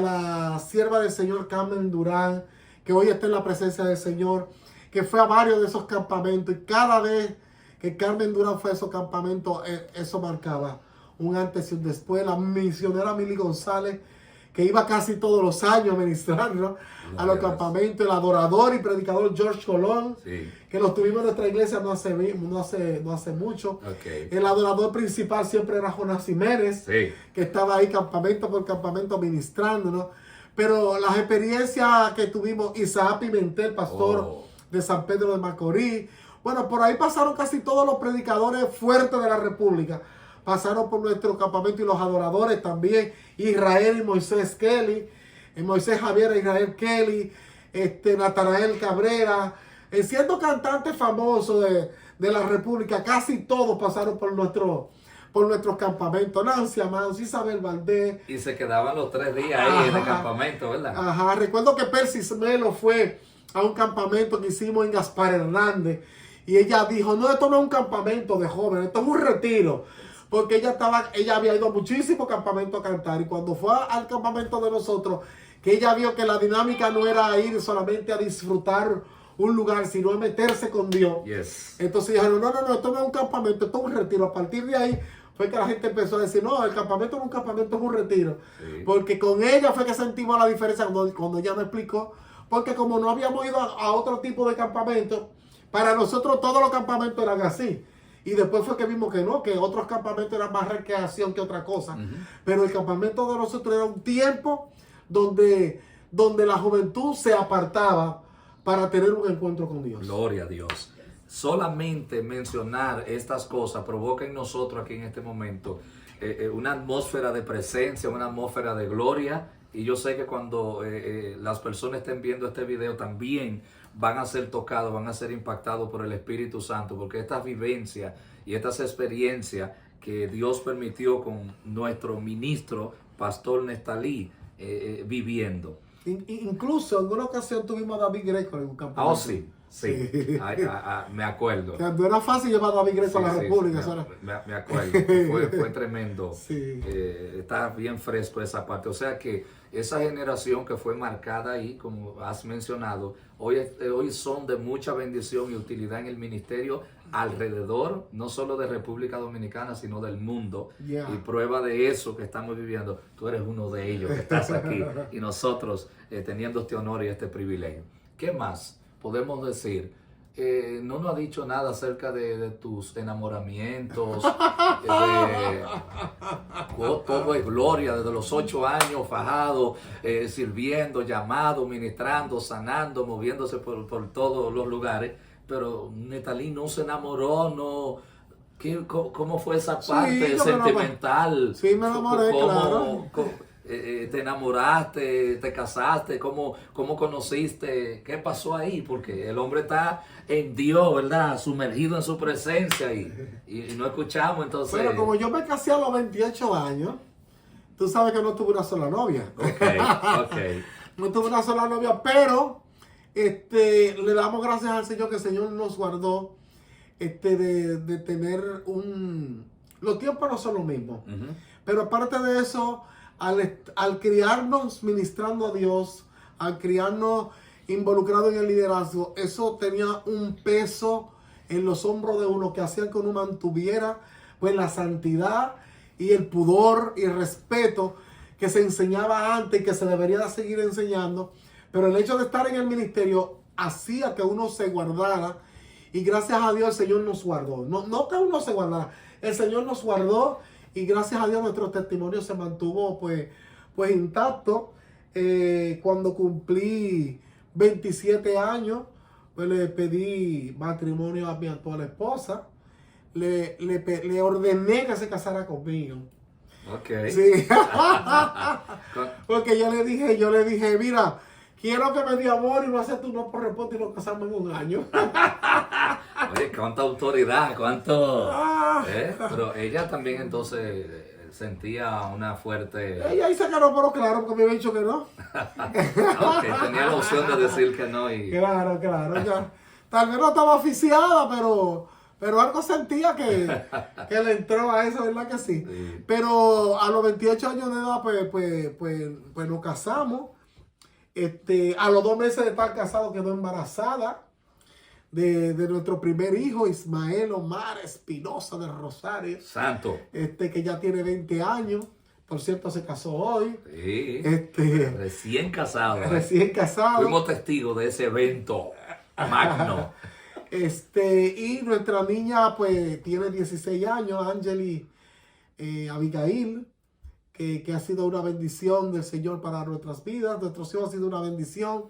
la sierva del Señor Carmen Durán, que hoy está en la presencia del Señor, que fue a varios de esos campamentos y cada vez que Carmen Durán fue a esos campamentos, eso marcaba un antes y un después. La misionera Mili González, que iba casi todos los años a ministrar, ¿no?, a los campamentos. El adorador y predicador George Colón, Sí. que lo tuvimos en nuestra iglesia no hace mucho. Okay. El adorador principal siempre era Jonás Jiménez, Sí. que estaba ahí campamento por campamento ministrando, ¿no? Pero las experiencias que tuvimos, Isaac Pimentel, pastor de San Pedro de Macorís, bueno, por ahí pasaron casi todos los predicadores fuertes de la República. Pasaron por nuestro campamento y los adoradores también, Israel y Moisés Kelly, Moisés Javier e Israel Kelly, Natanael Cabrera, siendo cantantes famosos de la República, casi todos pasaron por nuestros campamentos. Nancy Amans, Isabel Valdés. Y se quedaban los 3 días ahí en el campamento, ¿verdad? Ajá, recuerdo que Persis Melo fue a un campamento que hicimos en Gaspar Hernández y ella dijo, no, esto no es un campamento de jóvenes, esto es un retiro. Porque ella había ido a muchísimos campamentos a cantar y cuando fue al campamento de nosotros, que ella vio que la dinámica no era ir solamente a disfrutar un lugar, sino a meterse con Dios. Yes. Entonces dijeron, no, esto no es un campamento, esto es un retiro. A partir de ahí fue que la gente empezó a decir, no, el campamento no es un campamento, es un retiro. Sí. Porque con ella fue que sentimos la diferencia cuando ella me explicó, porque como no habíamos ido a otro tipo de campamento, para nosotros todos los campamentos eran así. Y después fue que vimos que no, que otros campamentos eran más recreación que otra cosa. Pero el campamento de nosotros era un tiempo donde la juventud se apartaba para tener un encuentro con Dios. Gloria a Dios. Solamente mencionar estas cosas provoca en nosotros aquí en este momento una atmósfera de presencia, una atmósfera de gloria. Y yo sé que cuando las personas estén viendo este video también van a ser tocados, van a ser impactados por el Espíritu Santo, porque estas vivencias y estas experiencias que Dios permitió con nuestro ministro, Pastor Nestalí, viviendo. Incluso en una ocasión tuvimos a David Greco en un campamento. Sí. Sí, Sí. me acuerdo. Que no era fácil llevar a David Greco a la República. Eso era- Me acuerdo. Fue tremendo. Sí. Está bien fresco esa parte. O sea que esa generación que fue marcada ahí, como has mencionado, hoy son de mucha bendición y utilidad en el ministerio alrededor, no solo de República Dominicana, sino del mundo. Yeah. Y prueba de eso que estamos viviendo, tú eres uno de ellos que estás aquí y nosotros teniendo este honor y este privilegio. ¿Qué más podemos decir? No nos ha dicho nada acerca de tus enamoramientos, todo es gloria, desde los 8 años fajado, sirviendo, llamado, ministrando, sanando, moviéndose por todos los lugares, pero Netalí no se enamoró, no. ¿Cómo fue esa parte sentimental? Sí, me enamoré, claro. ¿Te enamoraste? ¿Te casaste? ¿Cómo conociste? ¿Qué pasó ahí? Porque el hombre está en Dios, ¿verdad? Sumergido en su presencia y no escuchamos, entonces... Pero como yo me casé a los 28 años, tú sabes que no tuve una sola novia. Ok. No tuve una sola novia, pero le damos gracias al Señor que el Señor nos guardó de tener Los tiempos no son lo mismo. Uh-huh. Pero aparte de eso, al criarnos ministrando a Dios, al criarnos involucrado en el liderazgo, eso tenía un peso en los hombros de uno que hacía que uno mantuviera pues la santidad y el pudor y el respeto que se enseñaba antes y que se debería seguir enseñando. Pero el hecho de estar en el ministerio hacía que uno se guardara, y gracias a Dios el Señor nos guardó. No que uno se guardara, el Señor nos guardó, y gracias a Dios nuestro testimonio se mantuvo pues intacto. Cuando cumplí 27 años, pues le pedí matrimonio a mi actual esposa. Le ordené que se casara conmigo. Ok. Sí. Porque yo le dije, mira, quiero que me dé amor y no hacer tu no por respuesta y nos casamos en un año. Oye, cuánta autoridad, cuánto... Pero ella también entonces sentía una fuerte... Ella dice que no, pero claro, porque me había dicho que no. Ok, tenía la opción de decir que no y... Claro. Ya. Tal vez no estaba oficiada, pero algo sentía que le entró a eso, ¿verdad que sí? Sí. Pero a los 28 años de edad, pues nos casamos. A los 2 meses de estar casado quedó embarazada de nuestro primer hijo, Ismael Omar Espinosa de Rosario. Santo. Que ya tiene 20 años. Por cierto, se casó hoy. Sí. Recién casado. Recién casado. Fuimos testigos de ese evento magno. Y nuestra niña pues tiene 16 años, Angeli Abigail, que ha sido una bendición del Señor para nuestras vidas. Nuestros hijos han sido una bendición,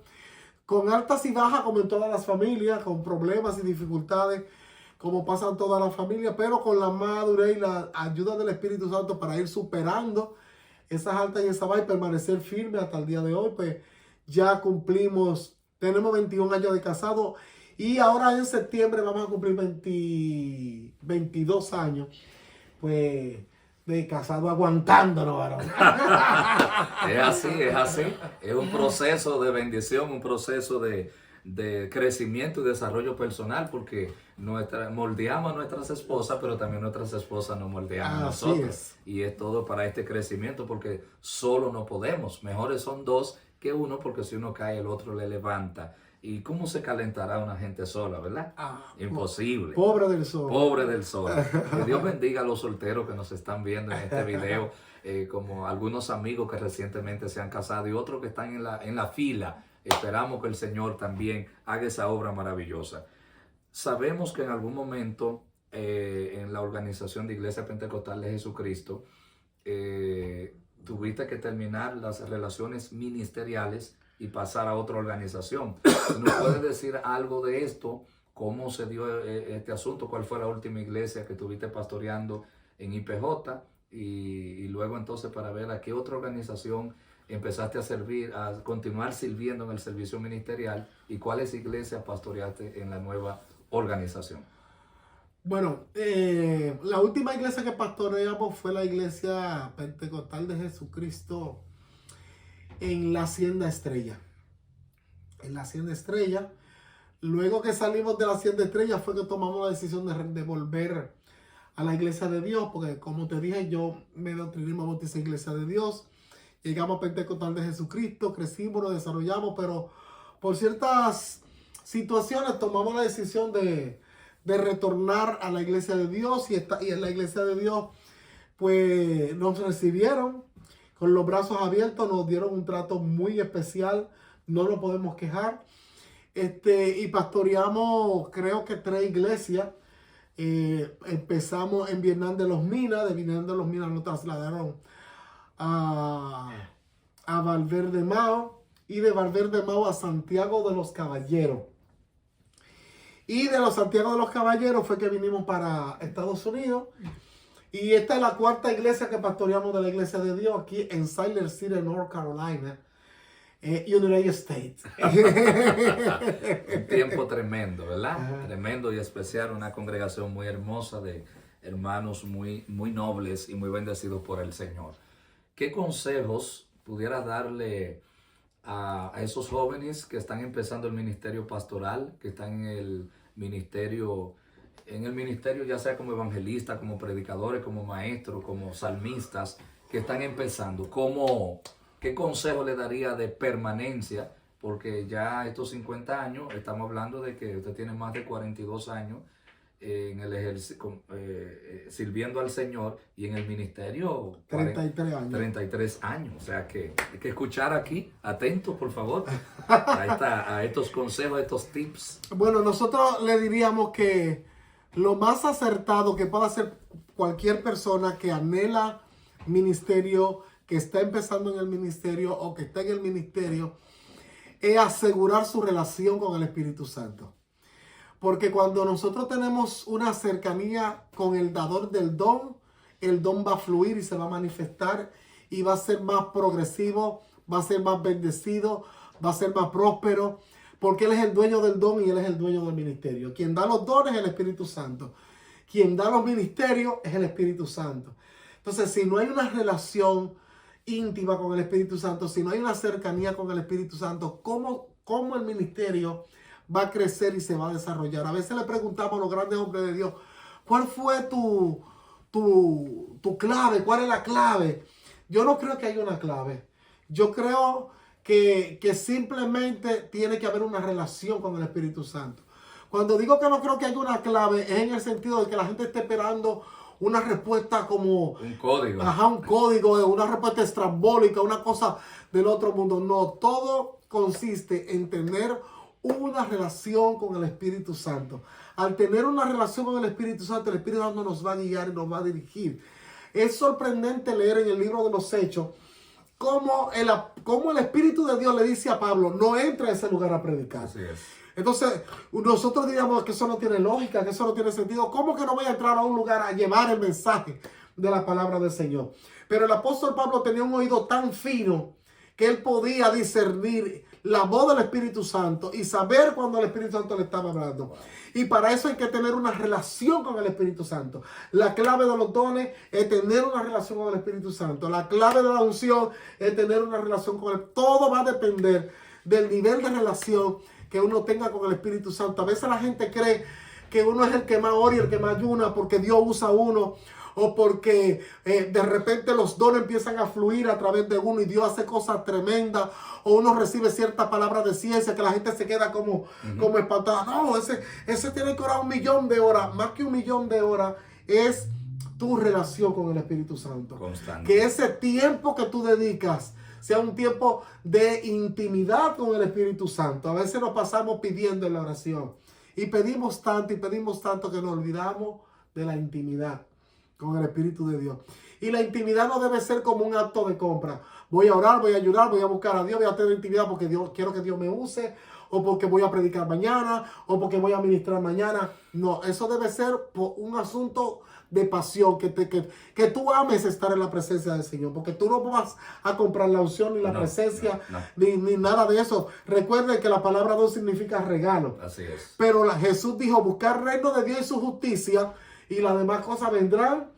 con altas y bajas como en todas las familias, con problemas y dificultades como pasan todas las familias, pero con la madurez y la ayuda del Espíritu Santo para ir superando esas altas y esas bajas y permanecer firme hasta el día de hoy. Pues ya tenemos 21 años de casado. Y ahora en septiembre vamos a cumplir 22 años, pues, de casado aguantándonos, varón. Es así. Es un proceso de bendición, un proceso de crecimiento y desarrollo personal, porque moldeamos a nuestras esposas, pero también nuestras esposas nos moldean a nosotros. Y es todo para este crecimiento, porque solo no podemos. Mejores son 2 que 1, porque si uno cae, el otro le levanta. ¿Y cómo se calentará una gente sola, verdad? Imposible. Pobre del sol. Pobre del sol. Que Dios bendiga a los solteros que nos están viendo en este video, como algunos amigos que recientemente se han casado y otros que están en la fila. Esperamos que el Señor también haga esa obra maravillosa. Sabemos que en algún momento en la organización de Iglesia Pentecostal de Jesucristo tuviste que terminar las relaciones ministeriales y pasar a otra organización. ¿Nos puedes decir algo de esto? ¿Cómo se dio este asunto? ¿Cuál fue la última iglesia que estuviste pastoreando en IPJ? Y luego entonces para ver a qué otra organización empezaste a servir, a continuar sirviendo en el servicio ministerial, y cuáles iglesias pastoreaste en la nueva organización. Bueno, la última iglesia que pastoreamos fue la Iglesia Pentecostal de Jesucristo en la Hacienda Estrella. En la Hacienda Estrella, Luego que salimos de las 7 estrellas fue que tomamos la decisión de volver a la Iglesia de Dios, porque como te dije, yo me doctriné, me bauticé en Iglesia de Dios, llegamos a Pentecostal de Jesucristo, crecimos, nos desarrollamos, pero por ciertas situaciones tomamos la decisión de retornar a la Iglesia de Dios, y en la Iglesia de Dios pues nos recibieron con los brazos abiertos, nos dieron un trato muy especial, no nos podemos quejar. Y pastoreamos creo que 3 iglesias. Empezamos en Vietnam de los Minas, de Vietnam de los Minas nos trasladaron a Valverde Mao, y de Valverde Mao a Santiago de los Caballeros. Y de los Santiago de los Caballeros fue que vinimos para Estados Unidos. Y esta es la 4ª iglesia que pastoreamos de la Iglesia de Dios aquí en Siler City, North Carolina, United States. Un tiempo tremendo, ¿verdad? Ajá. Tremendo y especial, una congregación muy hermosa de hermanos muy nobles y muy bendecidos por el Señor. ¿Qué consejos pudieras darle a esos jóvenes que están empezando el ministerio pastoral, que están en el ministerio ya sea como evangelistas, como predicadores, como maestros, como salmistas, que están empezando? ¿Qué consejo le daría de permanencia? Porque ya estos 50 años, estamos hablando de que usted tiene más de 42 años en el sirviendo al Señor, y en el ministerio 33 años. 33 años. O sea que hay que escuchar aquí, atento por favor, a estos consejos, a estos tips. Bueno, nosotros le diríamos que lo más acertado que pueda hacer cualquier persona que anhela ministerio, que está empezando en el ministerio o que está en el ministerio, es asegurar su relación con el Espíritu Santo. Porque cuando nosotros tenemos una cercanía con el dador del don, el don va a fluir y se va a manifestar, y va a ser más progresivo, va a ser más bendecido, va a ser más próspero, porque Él es el dueño del don y Él es el dueño del ministerio. Quien da los dones es el Espíritu Santo. Quien da los ministerios es el Espíritu Santo. Entonces, si no hay una relación íntima con el Espíritu Santo, si no hay una cercanía con el Espíritu Santo, ¿cómo el ministerio va a crecer y se va a desarrollar? A veces le preguntamos a los grandes hombres de Dios, ¿cuál fue tu clave? ¿Cuál es la clave? Yo no creo que haya una clave. Yo creo que simplemente tiene que haber una relación con el Espíritu Santo. Cuando digo que no creo que haya una clave, es en el sentido de que la gente esté esperando una respuesta como un código. Ajá, un código, una respuesta estrambólica, una cosa del otro mundo. No, todo consiste en tener una relación con el Espíritu Santo. Al tener una relación con el Espíritu Santo nos va a guiar y nos va a dirigir. Es sorprendente leer en el libro de los Hechos cómo el Espíritu de Dios le dice a Pablo, no entra a ese lugar a predicar. Así es. Entonces, nosotros diríamos que eso no tiene lógica, que eso no tiene sentido. ¿Cómo que no voy a entrar a un lugar a llevar el mensaje de la palabra del Señor? Pero el apóstol Pablo tenía un oído tan fino que él podía discernir la voz del Espíritu Santo y saber cuando el Espíritu Santo le estaba hablando. Y para eso hay que tener una relación con el Espíritu Santo. La clave de los dones es tener una relación con el Espíritu Santo. La clave de la unción es tener una relación con él. Todo va a depender del nivel de relación que uno tenga con el Espíritu Santo. A veces la gente cree que uno es el que más ora y el que más ayuna porque Dios usa a uno, o porque de repente los dones empiezan a fluir a través de uno y Dios hace cosas tremendas, o uno recibe ciertas palabras de ciencia que la gente se queda como espantada. No, ese tiene que orar 1.000.000 de horas. Más que 1.000.000 de horas es tu relación con el Espíritu Santo. Constante. Que ese tiempo que tú dedicas sea un tiempo de intimidad con el Espíritu Santo. A veces nos pasamos pidiendo en la oración y pedimos tanto que nos olvidamos de la intimidad con el Espíritu de Dios. Y la intimidad no debe ser como un acto de compra. Voy a orar, voy a ayudar, voy a buscar a Dios, voy a tener intimidad porque quiero que Dios me use, o porque voy a predicar mañana, o porque voy a ministrar mañana. No, eso debe ser por un asunto de pasión, que tú ames estar en la presencia del Señor, porque tú no vas a comprar la unción, ni la presencia, ni nada de eso. Recuerden que la palabra Dios significa regalo. Así es. Pero Jesús dijo, buscar el reino de Dios y su justicia, y las demás cosas vendrán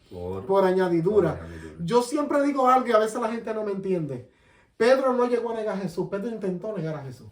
por añadidura. Yo siempre digo algo y a veces la gente no me entiende. Pedro no llegó a negar a Jesús. Pedro intentó negar a Jesús.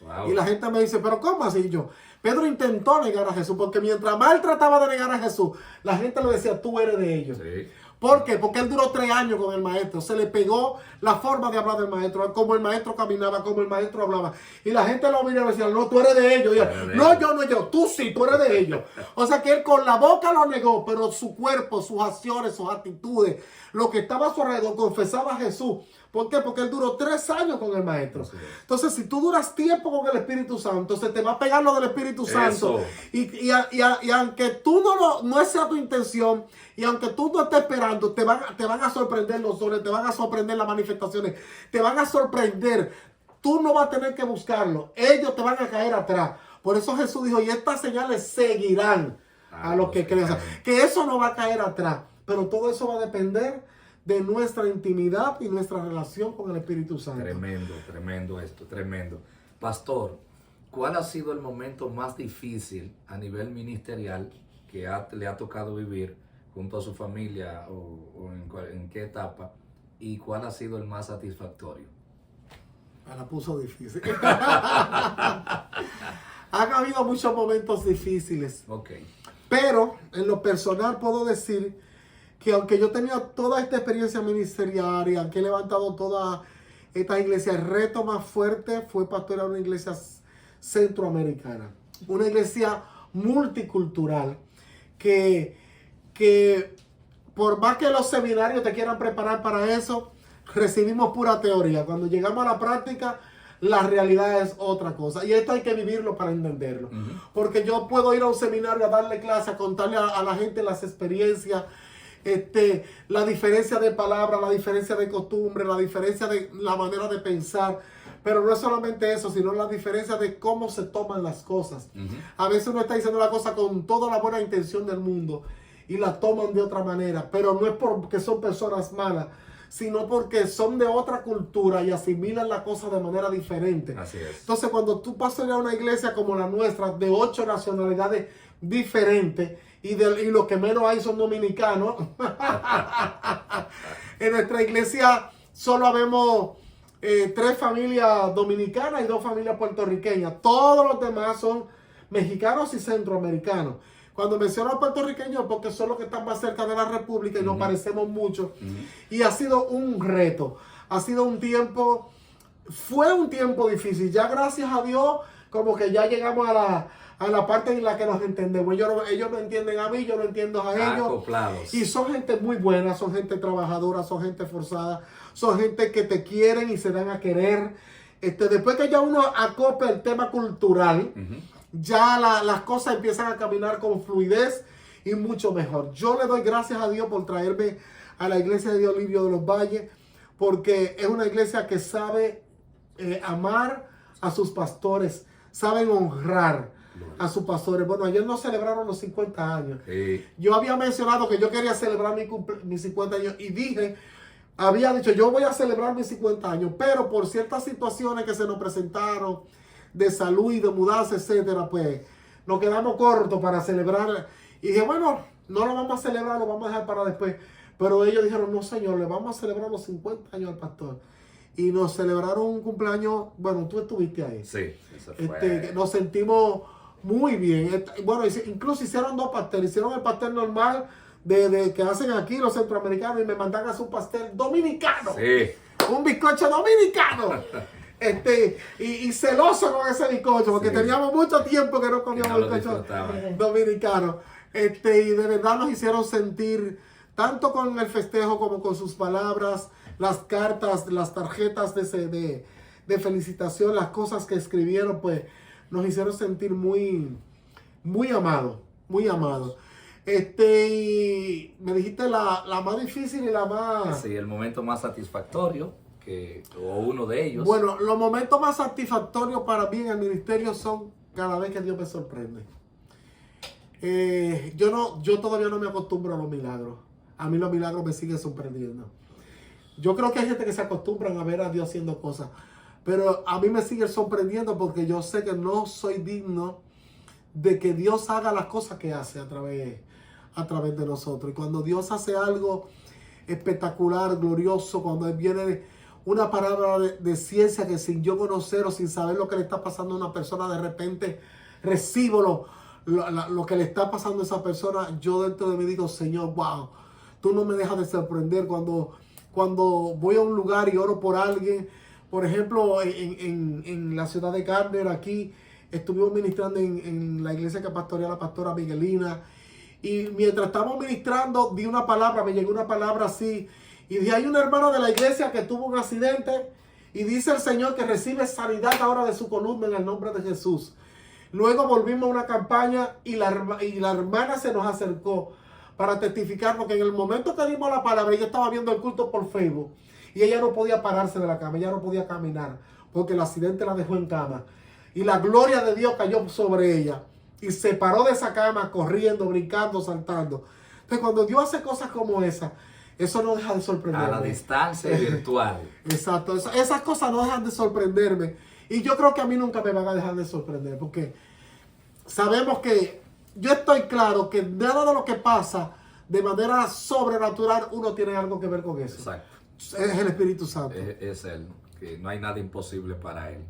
Wow. Y la gente me dice, pero ¿cómo así? Yo, Pedro intentó negar a Jesús, porque mientras más él trataba de negar a Jesús, la gente le decía, tú eres de ellos. Sí. ¿Por qué? Porque él duró 3 años con el maestro. Se le pegó la forma de hablar del maestro, cómo el maestro caminaba, cómo el maestro hablaba. Y la gente lo miraba y decía, no, tú eres de ellos. Y él, no, yo no, yo, tú sí, tú eres de ellos. O sea que él con la boca lo negó, pero su cuerpo, sus acciones, sus actitudes, lo que estaba a su alrededor, confesaba a Jesús. ¿Por qué? Porque él duró 3 años con el maestro. Entonces, si tú duras tiempo con el Espíritu Santo, se te va a pegar lo del Espíritu Santo. Y aunque tú no sea tu intención, y aunque tú no estés esperando, te van a sorprender los dones, te van a sorprender las manifestaciones, te van a sorprender. Tú no vas a tener que buscarlo. Ellos te van a caer atrás. Por eso Jesús dijo, y estas señales seguirán a los que creen. Que eso no va a caer atrás. Pero todo eso va a depender de nuestra intimidad y nuestra relación con el Espíritu Santo. Tremendo esto, tremendo. Pastor, ¿cuál ha sido el momento más difícil a nivel ministerial que le ha tocado vivir junto a su familia o en qué etapa? ¿Y cuál ha sido el más satisfactorio? Me la puso difícil. Han habido muchos momentos difíciles. Ok. Pero en lo personal puedo decir que aunque yo tenía toda esta experiencia ministerial y aunque he levantado toda esta iglesia, el reto más fuerte fue pastorear una iglesia centroamericana. Una iglesia multicultural que por más que los seminarios te quieran preparar para eso, recibimos pura teoría. Cuando llegamos a la práctica, la realidad es otra cosa. Y esto hay que vivirlo para entenderlo. Porque yo puedo ir a un seminario a darle clase, a contarle a la gente las experiencias, la diferencia de palabras, la diferencia de costumbre, la diferencia de la manera de pensar, pero no es solamente eso, sino la diferencia de cómo se toman las cosas. A veces uno está diciendo la cosa con toda la buena intención del mundo y la toman de otra manera, pero no es porque son personas malas, sino porque son de otra cultura y asimilan la cosa de manera diferente. Así es. Entonces, cuando tú pasas a una iglesia como la nuestra, de 8 nacionalidades diferentes, y lo que menos hay son dominicanos. En nuestra iglesia solo habemos 3 familias dominicanas y 2 familias puertorriqueñas. Todos los demás son mexicanos y centroamericanos. Cuando menciono a puertorriqueños, porque son los que están más cerca de la República y nos parecemos mucho. Y ha sido un reto. Ha sido un tiempo, fue un tiempo difícil. Ya gracias a Dios, como que ya llegamos a la parte en la que nos entendemos. Ellos me entienden a mí, yo lo entiendo a ellos. Acoplados. Y son gente muy buena, son gente trabajadora, son gente forzada, son gente que te quieren y se dan a querer. Después que ya uno acopla el tema cultural, ya las cosas empiezan a caminar con fluidez y mucho mejor. Yo le doy gracias a Dios por traerme a la iglesia de Dios Livio de los Valles, porque es una iglesia que sabe amar a sus pastores, saben honrar a sus pastores. Bueno, ayer nos celebraron los 50 años. Sí. Yo había mencionado que yo quería celebrar mis 50 años y había dicho, yo voy a celebrar mis 50 años, pero por ciertas situaciones que se nos presentaron de salud y de mudanza, etcétera, pues nos quedamos cortos para celebrar. Y dije, bueno, no lo vamos a celebrar, lo vamos a dejar para después. Pero ellos dijeron, no señor, le vamos a celebrar los 50 años al pastor. Y nos celebraron un cumpleaños, bueno, tú estuviste ahí. Sí, eso fue. Nos sentimos muy bien. Bueno, incluso hicieron 2 pasteles. Hicieron el pastel normal de que hacen aquí los centroamericanos y me mandan a su pastel dominicano. Sí. Un bizcocho dominicano. Y celoso con ese bizcocho, porque teníamos mucho tiempo que no comíamos bizcocho dominicano. Y de verdad nos hicieron sentir, tanto con el festejo como con sus palabras, las cartas, las tarjetas de felicitación, las cosas que escribieron, pues nos hicieron sentir muy, muy amados, muy amados. Y me dijiste la más difícil y la más... Sí, el momento más satisfactorio, o uno de ellos. Bueno, los momentos más satisfactorios para mí en el ministerio son cada vez que Dios me sorprende. Yo todavía no me acostumbro a los milagros. A mí los milagros me siguen sorprendiendo. Yo creo que hay gente que se acostumbra a ver a Dios haciendo cosas, pero a mí me sigue sorprendiendo porque yo sé que no soy digno de que Dios haga las cosas que hace a través de nosotros. Y cuando Dios hace algo espectacular, glorioso, cuando viene una palabra de ciencia que sin yo conocer o sin saber lo que le está pasando a una persona, de repente recibo lo que le está pasando a esa persona. Yo dentro de mí digo, Señor, wow, tú no me dejas de sorprender cuando voy a un lugar y oro por alguien. Por ejemplo, en la ciudad de Gardner, aquí, estuvimos ministrando en la iglesia que pastorea la pastora Miguelina. Y mientras estábamos ministrando, di una palabra, me llegó una palabra así. Y dije, hay una hermana de la iglesia que tuvo un accidente y dice el Señor que recibe sanidad ahora de su columna en el nombre de Jesús. Luego volvimos a una campaña y la hermana se nos acercó para testificar, porque en el momento que dimos la palabra, ella estaba viendo el culto por Facebook y ella no podía pararse de la cama, ella no podía caminar porque el accidente la dejó en cama. Y la gloria de Dios cayó sobre ella y se paró de esa cama corriendo, brincando, saltando. Entonces, cuando Dios hace cosas como esa, eso no deja de sorprenderme. A la distancia virtual. Exacto. Esas cosas no dejan de sorprenderme. Y yo creo que a mí nunca me van a dejar de sorprender. Porque sabemos que yo estoy claro que nada de lo que pasa de manera sobrenatural uno tiene algo que ver con eso. Exacto. Es el Espíritu Santo. Es Él. Que no hay nada imposible para Él.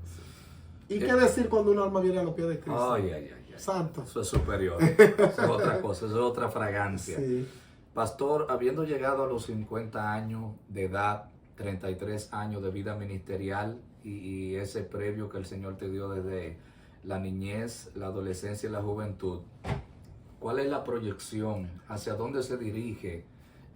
¿Y qué decir cuando un alma viene a los pies de Cristo? Ay, ay, ay. Santo. Eso es superior. Eso es otra cosa. Eso es otra fragancia. Sí. Pastor, habiendo llegado a los 50 años de edad, 33 años de vida ministerial y ese previo que el Señor te dio desde la niñez, la adolescencia y la juventud, ¿cuál es la proyección? ¿Hacia dónde se dirige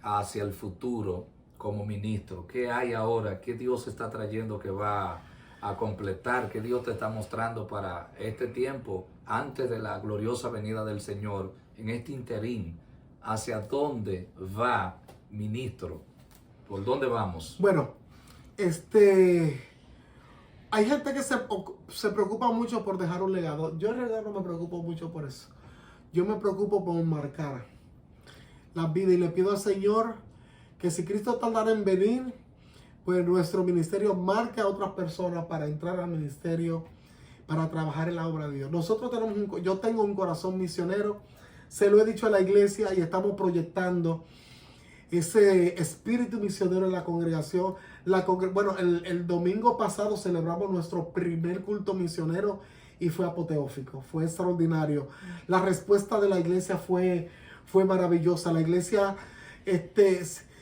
hacia el futuro como ministro? ¿Qué hay ahora? ¿Qué Dios está trayendo que va a completar? ¿Qué Dios te está mostrando para este tiempo antes de la gloriosa venida del Señor en este interín? ¿Hacia dónde va, ministro? ¿Por dónde vamos? Bueno, hay gente que se preocupa mucho por dejar un legado. Yo en realidad no me preocupo mucho por eso. Yo me preocupo por marcar la vida y le pido al Señor que si Cristo tardara en venir, pues nuestro ministerio marque a otras personas para entrar al ministerio, para trabajar en la obra de Dios. Yo tengo un corazón misionero. Se lo he dicho a la iglesia y estamos proyectando ese espíritu misionero en la congregación. Bueno, el domingo pasado celebramos nuestro primer culto misionero y fue apoteósico, fue extraordinario. La respuesta de la iglesia fue maravillosa. La iglesia,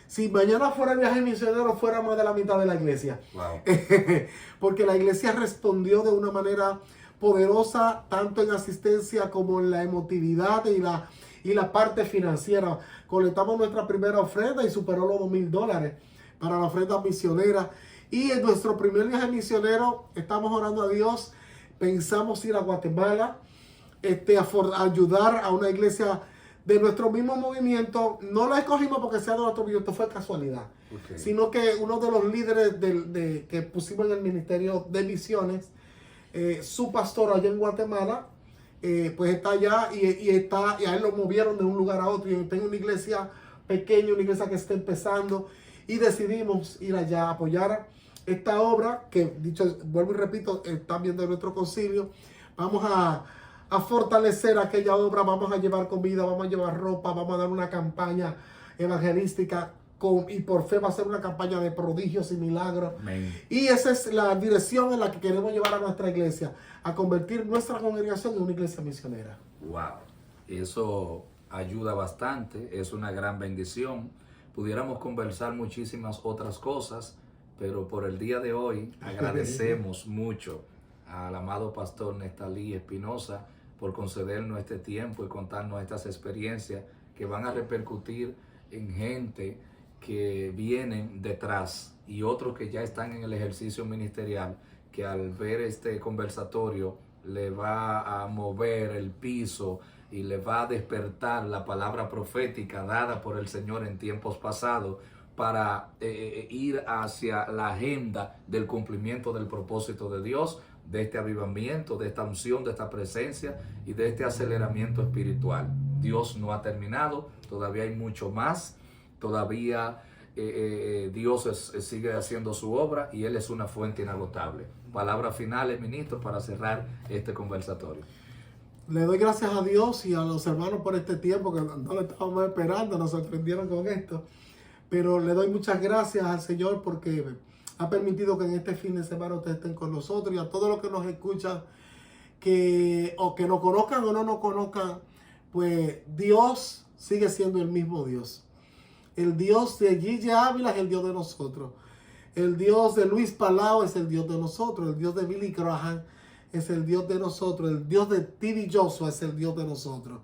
si mañana fuera el viaje misionero, fuera más de la mitad de la iglesia. Wow. Porque la iglesia respondió de una manera poderosa, tanto en asistencia como en la emotividad y la parte financiera. Colectamos nuestra primera ofrenda y superó los $2,000 para la ofrenda misionera. Y en nuestro primer viaje misionero estamos orando a Dios. Pensamos ir a Guatemala, a ayudar a una iglesia de nuestro mismo movimiento. No la escogimos porque sea de nuestro movimiento, fue casualidad. Okay. Sino que uno de los líderes que pusimos en el Ministerio de Misiones, su pastor allá en Guatemala, pues está allá y a él lo movieron de un lugar a otro. Y tengo una iglesia pequeña, una iglesia que está empezando, y decidimos ir allá a apoyar esta obra que, vuelvo y repito, están viendo en nuestro concilio. Vamos a fortalecer aquella obra, vamos a llevar comida, vamos a llevar ropa, vamos a dar una campaña evangelística y por fe va a ser una campaña de prodigios y milagros. Amén. Y esa es la dirección en la que queremos llevar a nuestra iglesia, a convertir nuestra congregación en una iglesia misionera. Wow, eso ayuda bastante, es una gran bendición. Pudiéramos conversar muchísimas otras cosas, pero por el día de hoy agradecemos mucho al amado pastor Nestalí Espinosa por concedernos este tiempo y contarnos estas experiencias que van a repercutir en gente que vienen detrás y otros que ya están en el ejercicio ministerial, que al ver este conversatorio le va a mover el piso y le va a despertar la palabra profética dada por el Señor en tiempos pasados para ir hacia la agenda del cumplimiento del propósito de Dios, de este avivamiento, de esta unción, de esta presencia y de este aceleramiento espiritual. Dios no ha terminado, todavía hay mucho más, todavía Dios sigue haciendo su obra y Él es una fuente inagotable. Palabras finales, ministro, para cerrar este conversatorio. Le doy gracias a Dios y a los hermanos por este tiempo que no le estábamos esperando, nos sorprendieron con esto. Pero le doy muchas gracias al Señor porque ha permitido que en este fin de semana ustedes estén con nosotros, y a todos los que nos escuchan, que nos conozcan o no nos conozcan, pues Dios sigue siendo el mismo Dios. El Dios de Gigi Ávila es el Dios de nosotros. El Dios de Luis Palau es el Dios de nosotros. El Dios de Billy Graham es el Dios de nosotros. El Dios de T.D. Joshua es el Dios de nosotros.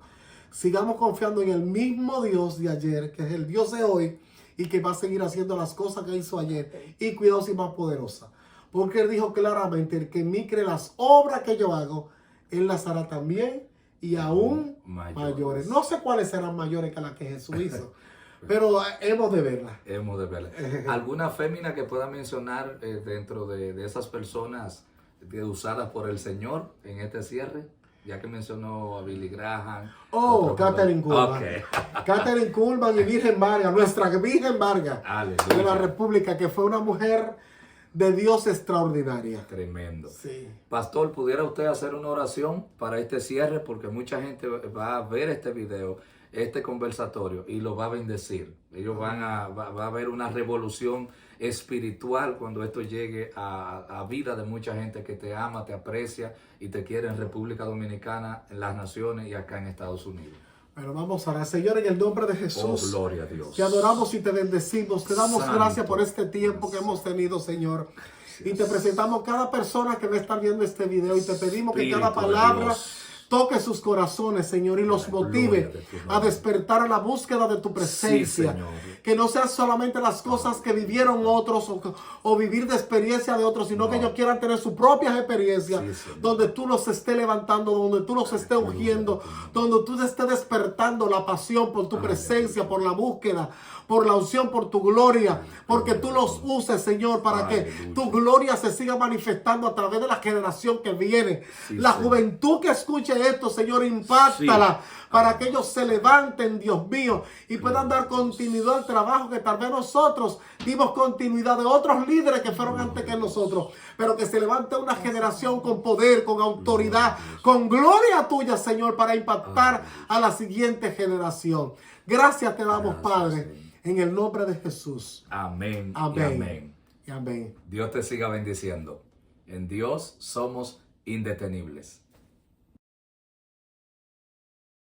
Sigamos confiando en el mismo Dios de ayer, que es el Dios de hoy, y que va a seguir haciendo las cosas que hizo ayer, y cuidados y más poderosas. Porque Él dijo claramente: el que en mí cree las obras que yo hago, Él las hará también, y aún mayores. No sé cuáles serán mayores que las que Jesús hizo, pero hemos de verlas. Hemos de verla. ¿Alguna fémina que pueda mencionar dentro de esas personas usadas por el Señor en este cierre? Ya que mencionó a Billy Graham. Katherine Kuhlman. Okay. Katherine Kuhlman y Virgen Vargas, nuestra Virgen Vargas de la República, que fue una mujer de Dios extraordinaria. Tremendo. Sí. Pastor, ¿pudiera usted hacer una oración para este cierre? Porque mucha gente va a ver este video, este conversatorio, y lo va a bendecir. Ellos va a haber una revolución espiritual cuando esto llegue a vida de mucha gente que te ama, te aprecia y te quiere en República Dominicana, en las naciones y acá en Estados Unidos. Bueno, vamos a orar. Señor, en el nombre de Jesús, gloria a Dios. Te adoramos y te bendecimos. Te damos Santo. gracias por este tiempo que hemos tenido, Señor. Y te presentamos cada persona que va a estar viendo este video, y te pedimos que cada palabra toque sus corazones, Señor, y los motive a despertar a la búsqueda de tu presencia. Sí, que no sean solamente las cosas que vivieron otros o vivir de experiencia de otros, sino que ellos quieran tener sus propias experiencias, donde tú los estés levantando, donde tú los estés ungiendo, donde tú estés despertando la pasión por tu presencia, por la búsqueda, por la unción, por tu gloria, porque tú los uses, Señor, para que tu gloria se siga manifestando a través de la generación que viene. La juventud que escuche esto, Señor, impáctala para que ellos se levanten, Dios mío, y puedan dar continuidad al trabajo que tal vez nosotros dimos continuidad de otros líderes que fueron antes que nosotros, pero que se levante una generación con poder, con autoridad, con gloria tuya, Señor, para impactar a la siguiente generación. Gracias te damos, Padre, en el nombre de Jesús. Amén. Amén. Y amén. Y amén. Dios te siga bendiciendo. En Dios somos indetenibles.